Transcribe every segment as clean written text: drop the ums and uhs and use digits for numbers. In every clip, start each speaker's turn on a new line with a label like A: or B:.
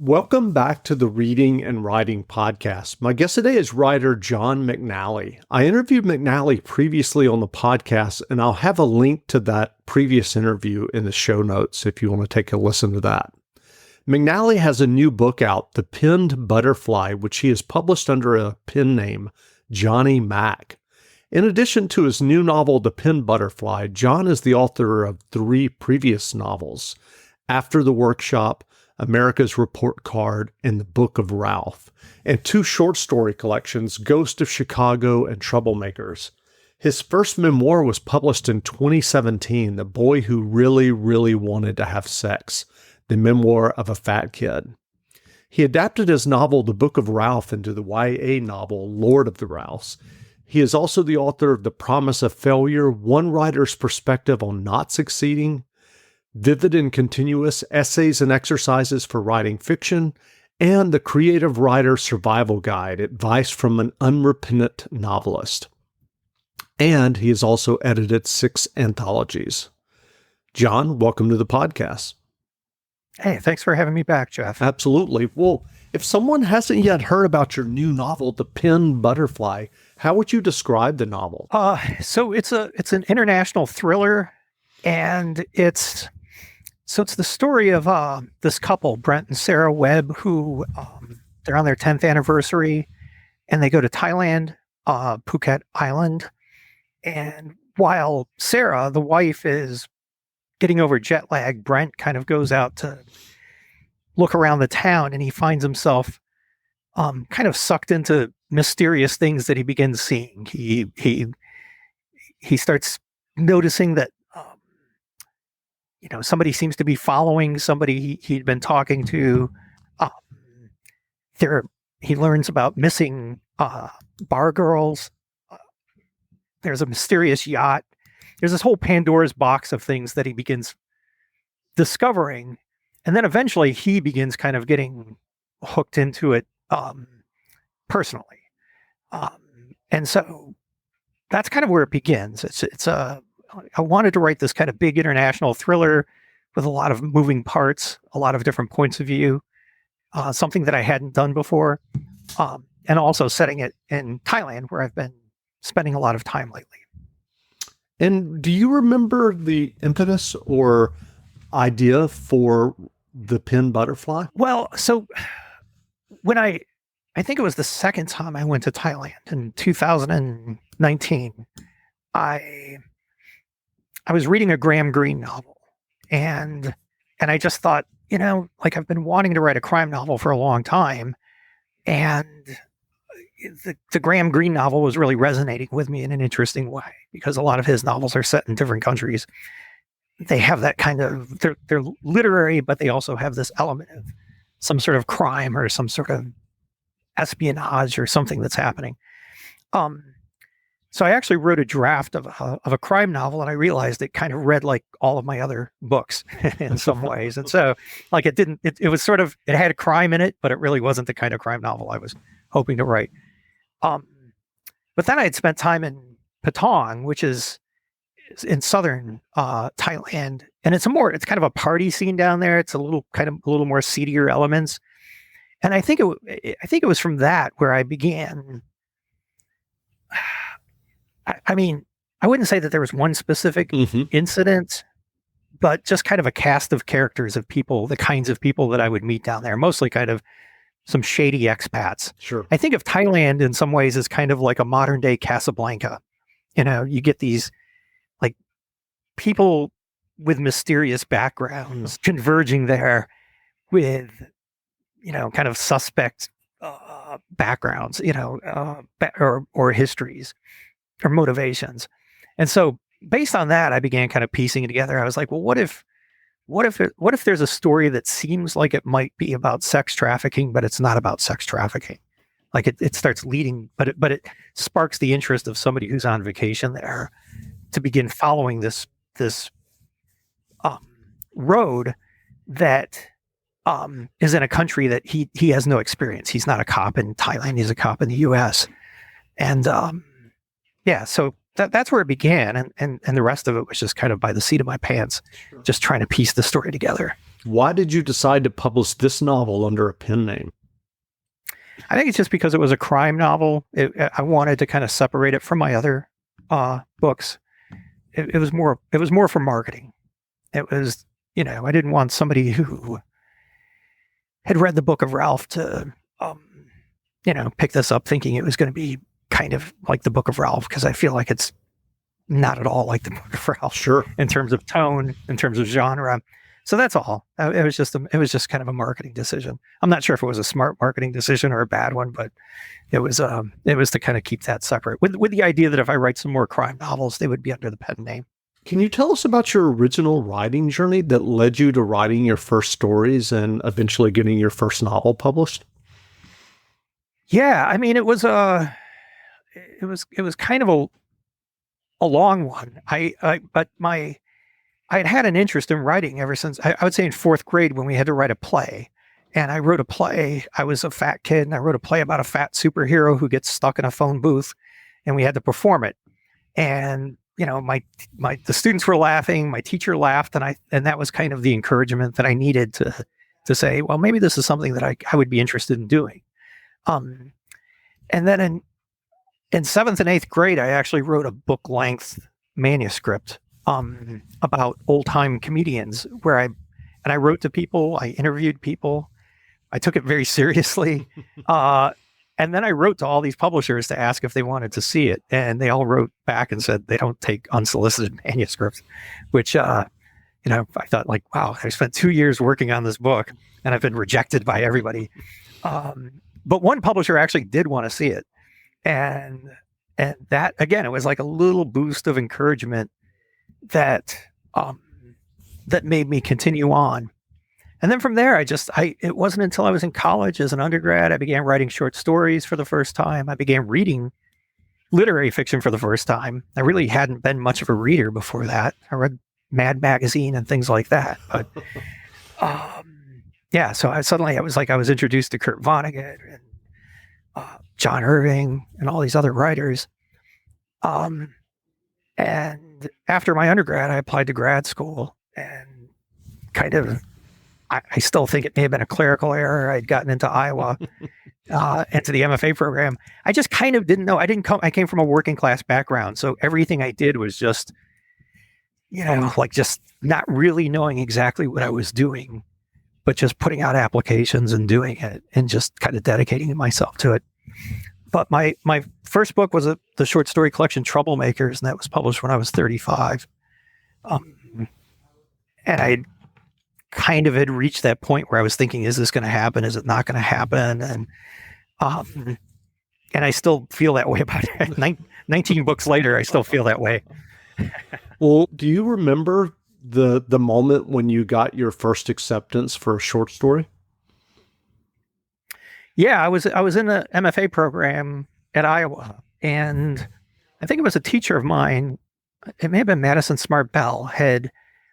A: Welcome back to the Reading and Writing Podcast. My guest today is writer John McNally. I interviewed McNally previously on the podcast, and I'll have a link to that previous interview in the show notes if you want to take a listen to that. McNally has a new book out, The Pinned Butterfly, which he has published under a pen name, Johnny Mack. In addition to his new novel, The Pinned Butterfly, John is the author of 3 previous novels, After the Workshop, America's Report Card, and The Book of Ralph, and 2 short story collections, Ghost of Chicago and Troublemakers. His first memoir was published in 2017, The Boy Who Really, Really Wanted to Have Sex, the memoir of a fat kid. He adapted his novel, The Book of Ralph, into the YA novel, Lord of the Ralphs. He is also the author of The Promise of Failure, One Writer's Perspective on Not Succeeding, Vivid and Continuous Essays and Exercises for Writing Fiction, and The Creative Writer Survival Guide, Advice from an Unrepentant Novelist. And he has also edited 6 anthologies. John, welcome to the podcast.
B: Hey, thanks for having me back, Jeff.
A: Absolutely. Well, if someone hasn't yet heard about your new novel, The Pinned Butterfly, how would you describe the novel?
B: So it's an international thriller, and it's the story of this couple, Brent and Sarah Webb, who they're on their 10th anniversary, and they go to Thailand, Phuket Island. And while Sarah, the wife, is getting over jet lag, Brent kind of goes out to look around the town, and he finds himself kind of sucked into mysterious things that he begins seeing. He starts noticing that somebody seems to be following somebody he'd been talking to. He learns about missing bar girls. There's a mysterious yacht. There's this whole Pandora's box of things that he begins discovering. And then eventually he begins kind of getting hooked into it personally. And so that's kind of where it begins. I wanted to write this kind of big international thriller with a lot of moving parts, a lot of different points of view, something that I hadn't done before, and also setting it in Thailand, where I've been spending a lot of time lately.
A: And do you remember the impetus or idea for The Pinned Butterfly?
B: Well, so when I think it was the second time I went to Thailand in 2019, I was reading a Graham Greene novel, and I just thought, I've been wanting to write a crime novel for a long time, and the Graham Greene novel was really resonating with me in an interesting way, because a lot of his novels are set in different countries. They have that kind of, they're literary, but they also have this element of some sort of crime or some sort of espionage or something that's happening. So I actually wrote a draft of a crime novel, and I realized it kind of read like all of my other books in some ways. And so it was sort of, it had a crime in it, but it really wasn't the kind of crime novel I was hoping to write. But then I had spent time in Patong, which is in southern Thailand, and it's kind of a party scene down there. It's a little more seedier elements. And I think it was from that where I began. I mean, I wouldn't say that there was one specific incident, but just kind of a cast of characters of people, the kinds of people that I would meet down there, mostly kind of some shady expats.
A: Sure.
B: I think of Thailand in some ways as kind of like a modern day Casablanca. You get these like people with mysterious backgrounds converging there with, kind of suspect backgrounds, or histories or motivations. And so based on that, I began kind of piecing it together. I was like, well, what if there's a story that seems like it might be about sex trafficking, but it's not about sex trafficking? Like it starts leading, but it sparks the interest of somebody who's on vacation there to begin following this road that is in a country that he has no experience. He's not a cop in Thailand. He's a cop in the U.S. And so that's where it began. And the rest of it was just kind of by the seat of my pants, just trying to piece the story together.
A: Why did you decide to publish this novel under a pen name?
B: I think it's just because it was a crime novel. I wanted to kind of separate it from my other books. It was more. It was more for marketing. It was, I didn't want somebody who had read the Book of Ralph to, pick this up thinking it was going to be kind of like the Book of Ralph, because I feel like it's not at all like the Book of Ralph.
A: Sure.
B: In terms of tone, in terms of genre. So that's all. It was just kind of a marketing decision. I'm not sure if it was a smart marketing decision or a bad one, but it was to kind of keep that separate with the idea that if I write some more crime novels, they would be under the pen name.
A: Can you tell us about your original writing journey that led you to writing your first stories and eventually getting your first novel published?
B: Yeah, I mean, it was kind of a long one. I had an interest in writing ever since I would say in fourth grade when we had to write a play. And I wrote a play. I was a fat kid and I wrote a play about a fat superhero who gets stuck in a phone booth, and we had to perform it. And, the students were laughing, my teacher laughed, and that was kind of the encouragement that I needed to say, well, maybe this is something that I would be interested in doing. And then in seventh and eighth grade, I actually wrote a book length manuscript about old time comedians where I wrote to people, I interviewed people, I took it very seriously. And then I wrote to all these publishers to ask if they wanted to see it. And they all wrote back and said they don't take unsolicited manuscripts, which, I thought like, wow, I spent 2 years working on this book and I've been rejected by everybody. But one publisher actually did want to see it. And that, again, it was like a little boost of encouragement that made me continue on. And then from there, it wasn't until I was in college as an undergrad, I began writing short stories for the first time. I began reading literary fiction for the first time. I really hadn't been much of a reader before that. I read Mad Magazine and things like that. But so it was like I was introduced to Kurt Vonnegut and John Irving and all these other writers. And after my undergrad, I applied to grad school and kind of, I still think it may have been a clerical error. I'd gotten into Iowa, into the MFA program. I just kind of didn't know. I came from a working class background. So everything I did was just, just not really knowing exactly what I was doing, but just putting out applications and doing it and just kind of dedicating myself to it. But my first book was the short story collection Troublemakers, and that was published when I was 35. And I kind of had reached that point where I was thinking, is this going to happen? Is it not going to happen? And I still feel that way about it. 19 books later, I still feel that way.
A: Well, do you remember the moment when you got your first acceptance for a short story?
B: Yeah, I was in the MFA program at Iowa, and I think it was a teacher of mine, it may have been Madison Smart Bell,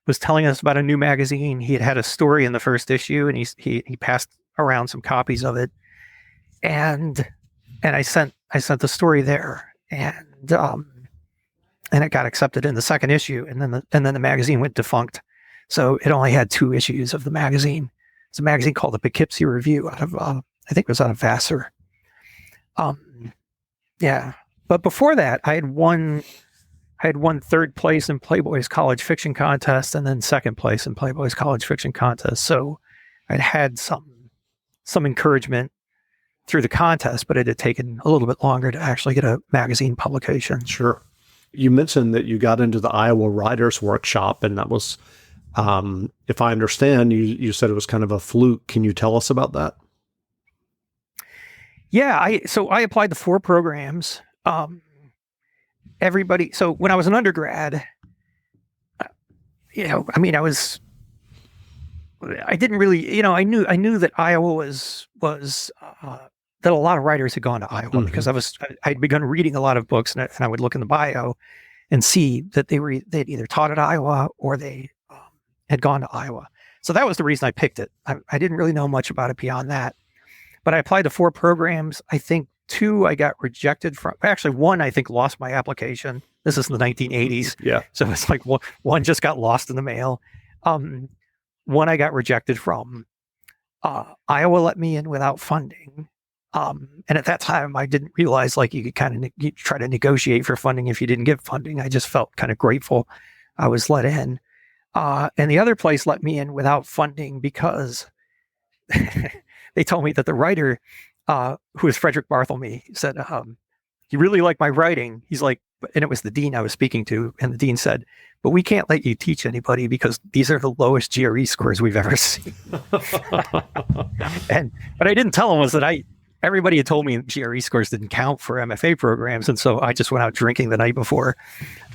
B: was telling us about a new magazine. He had a story in the first issue, and he passed around some copies of it, and I sent the story there, and it got accepted in the second issue, and then the magazine went defunct, so it only had 2 issues of the magazine. It's a magazine called the Poughkeepsie Review out of I think it was out of Vassar. But before that, I had won third place in Playboy's college fiction contest, and then second place in Playboy's college fiction contest. So I'd had some encouragement through the contest, but it had taken a little bit longer to actually get a magazine publication.
A: Sure. You mentioned that you got into the Iowa Writers Workshop, and that was, if I understand, you said it was kind of a fluke. Can you tell us about that?
B: Yeah, I applied to 4 programs. So when I was an undergrad, I didn't really, I knew that Iowa was that a lot of writers had gone to Iowa, mm-hmm. because I'd begun reading a lot of books, and I would look in the bio and see that they'd either taught at Iowa or they had gone to Iowa. So that was the reason I picked it. I didn't really know much about it beyond that. But I applied to 4 programs. I think 2 I got rejected from. Actually, 1 I think lost my application. This is in the 1980s.
A: Yeah.
B: So it's like one just got lost in the mail. one I got rejected from. Iowa let me in without funding. And at that time, I didn't realize like you could kind of try to negotiate for funding if you didn't get funding. I just felt kind of grateful I was let in. And the other place let me in without funding because they told me that the writer, who is Frederick Barthelme, said, he really liked my writing. He's like, and it was the dean I was speaking to. And the dean said, but we can't let you teach anybody because these are the lowest GRE scores we've ever seen. But I didn't tell him was that everybody had told me GRE scores didn't count for MFA programs. And so I just went out drinking the night before,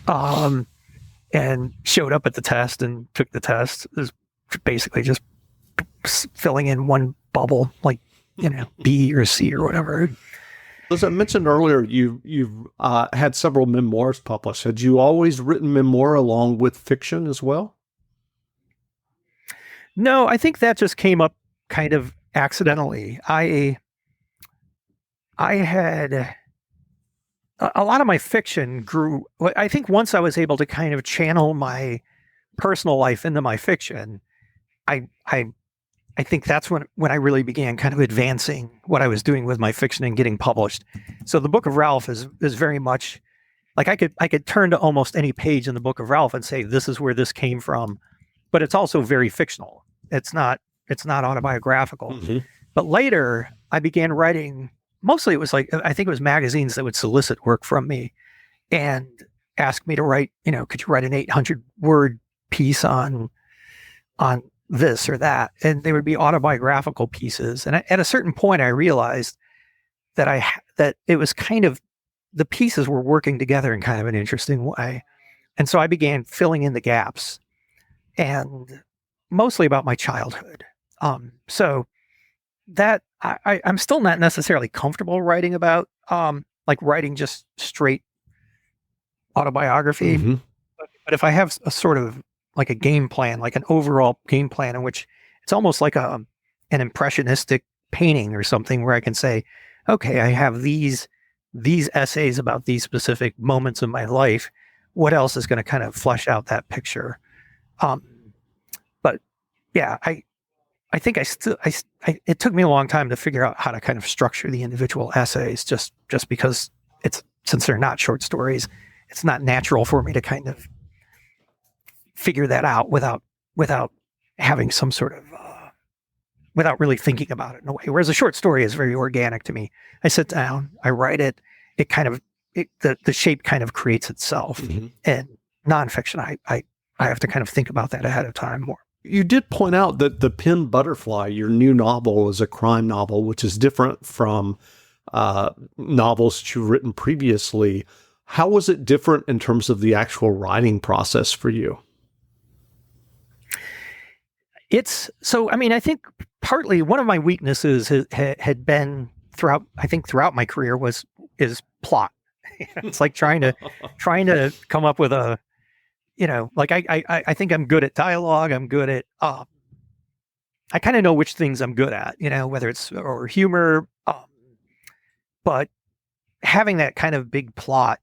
B: and showed up at the test and took the test. It was basically just filling in one bubble, like, B or C or whatever.
A: As I mentioned earlier, you've had several memoirs published. Had you always written memoir along with fiction as well?
B: No, I think that just came up kind of accidentally. I had a lot of my fiction grew. I think once I was able to kind of channel my personal life into my fiction, I think that's when I really began kind of advancing what I was doing with my fiction and getting published. So the Book of Ralph is very much like I could turn to almost any page in the Book of Ralph and say this is where this came from, but it's also very fictional. It's not autobiographical. Mm-hmm. But later I began writing. Mostly it was like I think it was magazines that would solicit work from me and ask me to write. Could you write an 800-word piece on this or that, and they would be autobiographical pieces. And at a certain point, I realized that that it was kind of the pieces were working together in kind of an interesting way, and so I began filling in the gaps, and mostly about my childhood. So that I'm still not necessarily comfortable writing about, like writing just straight autobiography,
A: mm-hmm.
B: but if I have a sort of like a game plan, like an overall game plan in which it's almost like an impressionistic painting or something where I can say, okay, I have these essays about these specific moments in my life. What else is going to kind of flesh out that picture? But yeah, I think it took me a long time to figure out how to kind of structure the individual essays just because since they're not short stories, it's not natural for me to kind of figure that out without having some sort of without really thinking about it in a way. Whereas a short story is very organic to me. I sit down, I write it. It kind of the shape kind of creates itself. Mm-hmm. And nonfiction, I have to kind of think about that ahead of time more.
A: You did point out that The Pen Butterfly, your new novel, is a crime novel, which is different from novels that you've written previously. How was it different in terms of the actual writing process for you?
B: I think partly one of my weaknesses had been throughout my career is plot. It's like trying to come up with a, like I think I'm good at dialogue. I'm good at, I kind of know which things I'm good at, whether it's or humor, but having that kind of big plot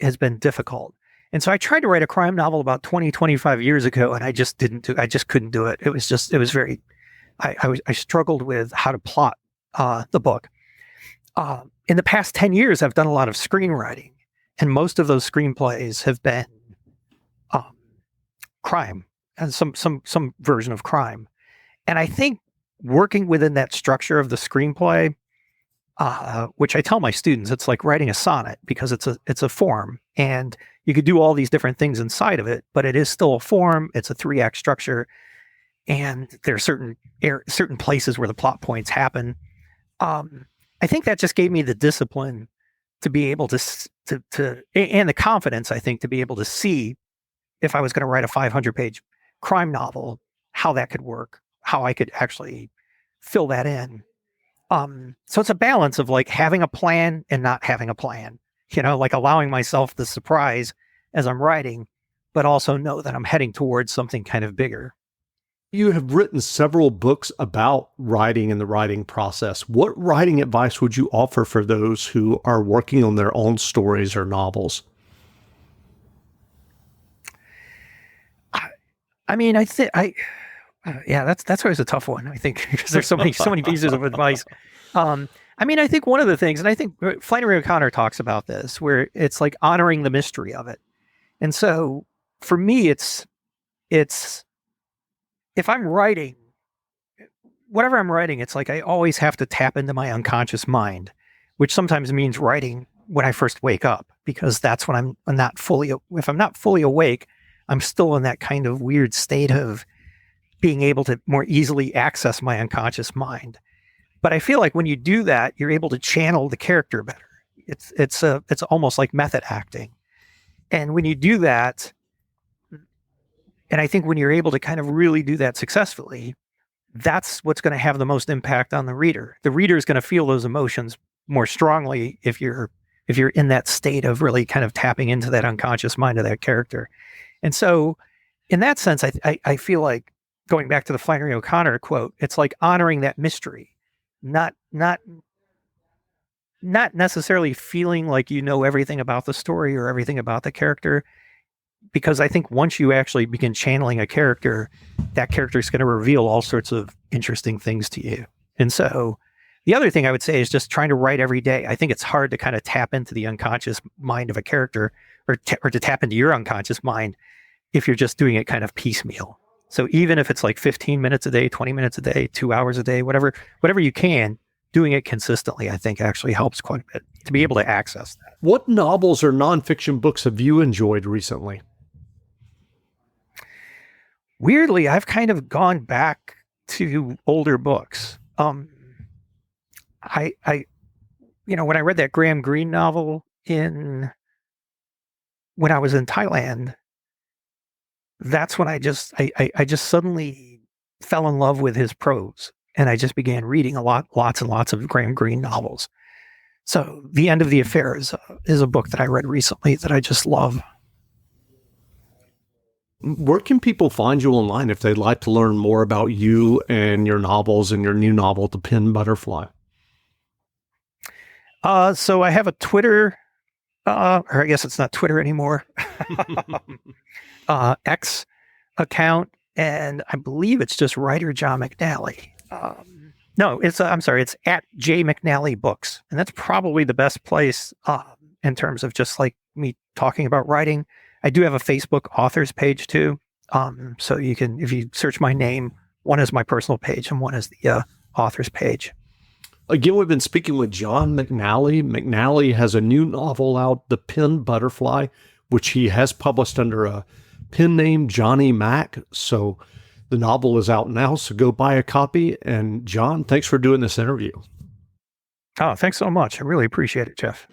B: has been difficult. And so I tried to write a crime novel about 25 years ago, and I just couldn't do it. It was very, I struggled with how to plot the book. In the past 10 years, I've done a lot of screenwriting, and most of those screenplays have been crime and some version of crime. And I think working within that structure of the screenplay, which I tell my students, it's like writing a sonnet because it's a form, and you could do all these different things inside of it, but it is still a form. It's a 3-act structure, and there are certain places where the plot points happen. I think that just gave me the discipline to be able to and the confidence, I think, to be able to see if I was going to write a 500-page crime novel, how that could work, how I could actually fill that in. So it's a balance of like having a plan and not having a plan, like allowing myself the surprise as I'm writing, but also know that I'm heading towards something kind of bigger.
A: You have written several books about writing and the writing process. What writing advice would you offer for those who are working on their own stories or novels?
B: I Yeah, that's always a tough one, I think, because there's so many pieces of advice. I mean, I think one of the things, and I think Flannery O'Connor talks about this, where it's like honoring the mystery of it. And so for me, it's if I'm writing, whatever I'm writing, it's like I always have to tap into my unconscious mind, which sometimes means writing when I first wake up, because that's when I'm not fully, if I'm not fully awake, I'm still in that kind of weird state of being able to more easily access my unconscious mind. But I feel like when you do that, you're able to channel the character better. It's almost like method acting. And when you do that, and I think when you're able to kind of really do that successfully, that's what's going to have the most impact on the reader. The reader is going to feel those emotions more strongly if you're in that state of really kind of tapping into that unconscious mind of that character. And so in that sense, I feel like, going back to the Flannery O'Connor quote, it's like honoring that mystery, not necessarily feeling like you know everything about the story or everything about the character, because I think once you actually begin channeling a character, that character is going to reveal all sorts of interesting things to you. And so the other thing I would say is just trying to write every day. I think it's hard to kind of tap into the unconscious mind of a character, or to tap into your unconscious mind if you're just doing it kind of piecemeal. So even if it's like 15 minutes a day, 20 minutes a day, 2 hours a day, whatever you can, doing it consistently, I think actually helps quite a bit to be able to access that.
A: What novels or nonfiction books have you enjoyed recently?
B: Weirdly, I've kind of gone back to older books. I when I read that Graham Greene novel when I was in Thailand, that's when I just suddenly fell in love with his prose, and I just began reading lots and lots of Graham Greene novels. So The End of the Affair is a book that I read recently that I just love.
A: Where can people find you online if they'd like to learn more about you and your novels and your new novel, The Pin Butterfly?
B: So I have a Twitter, or I guess it's not Twitter anymore, X account, and I believe it's just writer John McNally. No, I'm sorry, it's at J McNally Books, and that's probably the best place in terms of just like me talking about writing. I do have a Facebook authors page too, so you can, if you search my name, one is my personal page and one is the authors page.
A: Again, we've been speaking with John McNally. McNally has a new novel out, The Pin Butterfly, which he has published under a pen name, Johnny Mac. So the novel is out now, so go buy a copy. And John, thanks for doing this interview.
B: Oh, thanks so much. I really appreciate it, Jeff.